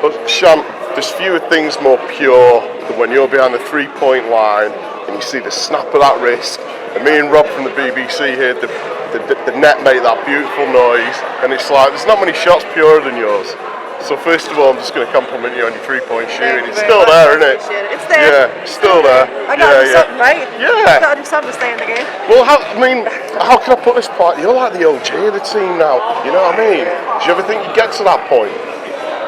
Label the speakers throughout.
Speaker 1: But Shant, there's fewer things more pure than when you're behind the three-point line and you see the snap of that wrist. And me and Rob from the BBC heard the net make that beautiful noise, and it's like there's not many shots purer than yours. So first of all, I'm just going to compliment you on your three-point shooting. It's still there, isn't it?
Speaker 2: It's there.
Speaker 1: Yeah, it's still there.
Speaker 2: I got to do something, right?
Speaker 1: Yeah.
Speaker 2: I got to do something to stay in the game.
Speaker 1: Well, how can I put this part? You're like the OG of the team now. You know what I mean? Do you ever think you get to that point?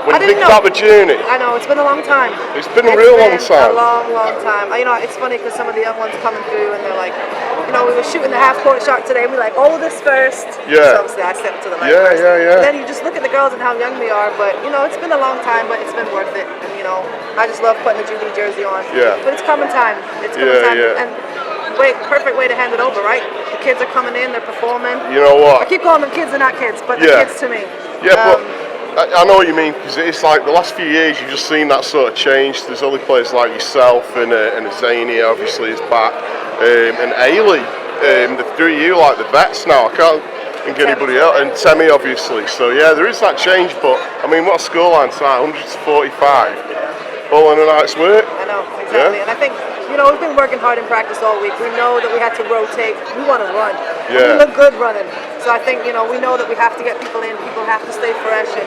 Speaker 1: When you think about the journey?
Speaker 2: I know, it's been a long time.
Speaker 1: It's been a real long time.
Speaker 2: A long time. It's funny because some of the young ones coming through and they're like, we were shooting the half-court shot today and we're like, this first.
Speaker 1: Yeah.
Speaker 2: So obviously I stepped to the left first.
Speaker 1: Yeah.
Speaker 2: And then you just look at the girls and how young we are, but, it's been a long time, but it's been worth it. And, I just love putting the Julie jersey on.
Speaker 1: Yeah.
Speaker 2: But it's coming time. It's coming time.
Speaker 1: Yeah.
Speaker 2: And perfect way to hand it over, right? The kids are coming in, they're performing.
Speaker 1: You know what?
Speaker 2: I keep calling them kids, they're not kids, but they're kids to me.
Speaker 1: Yeah, but I know what you mean, because it's like the last few years you've just seen that sort of change. There's other players like yourself and Zania obviously is back, and Ailey, the three of you like the vets now. I can't think anybody else, and Temi obviously. So yeah, there is that change, but I mean, what a scoreline tonight, 145. All in a night's work.
Speaker 2: I know, exactly. And I think, we've been working hard in practice all week. We know that we had to rotate. We want to run.
Speaker 1: Yeah.
Speaker 2: We look good running. So I think, we know that we have to get people in. People have to stay fresh. And,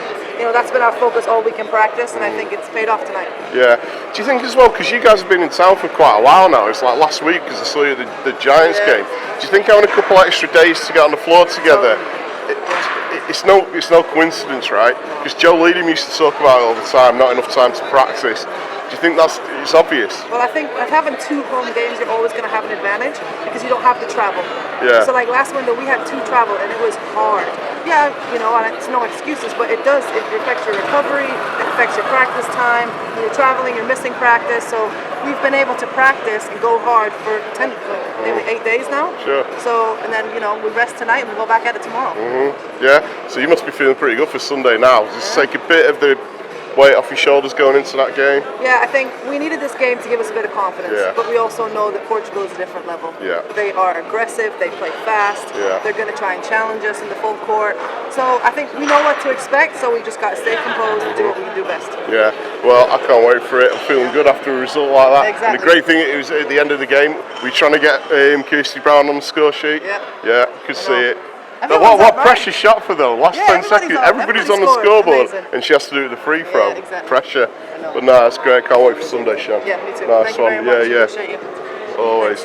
Speaker 2: that's been our focus all week in practice. And I think it's paid off tonight.
Speaker 1: Yeah. Do you think as well, because you guys have been in town for quite a while now, it's like last week because I saw you at the Giants game. Do you think having a couple extra days to get on the floor together, it's no coincidence, right? Because Joe Leadham used to talk about it all the time, not enough time to practice. Do you think it's obvious?
Speaker 2: Well, I think having two home games, you're always going to have an advantage because you don't have to travel.
Speaker 1: Yeah.
Speaker 2: So like last window, we had two travel and it was hard. Yeah, and it's no excuses, but it does. It affects your recovery, it affects your practice time. You're traveling, you're missing practice. So we've been able to practice and go hard for maybe 8 days now.
Speaker 1: Sure.
Speaker 2: So, and then, we rest tonight and we'll go back at it tomorrow.
Speaker 1: Mm-hmm. Yeah, so you must be feeling pretty good for Sunday now. Just take a bit of the weight off your shoulders going into that game.
Speaker 2: Yeah, I think we needed this game to give us a bit of confidence.
Speaker 1: Yeah.
Speaker 2: But we also know that Portugal is a different level.
Speaker 1: Yeah.
Speaker 2: They are aggressive, they play fast,
Speaker 1: Yeah.
Speaker 2: They're going to try and challenge us in the full court. So I think we know what to expect, so we just got to stay composed and do what we can do best.
Speaker 1: Yeah, well, I can't wait for it. I'm feeling good after a result like that.
Speaker 2: Exactly.
Speaker 1: And the great thing is at the end of the game, we're trying to get Kirsty Brown on the score sheet.
Speaker 2: Yeah.
Speaker 1: Could see it.
Speaker 2: Everyone's
Speaker 1: What pressure shot for though? Last 10 seconds, everybody's on the scoreboard, and she has to do the free throw.
Speaker 2: Yeah, exactly.
Speaker 1: Pressure. But no, that's great. Can't wait for Sunday, Sean.
Speaker 2: Yeah, me too.
Speaker 1: Nice
Speaker 2: Thank you
Speaker 1: one.
Speaker 2: very much.
Speaker 1: Yeah.
Speaker 2: Appreciate you.
Speaker 1: Always.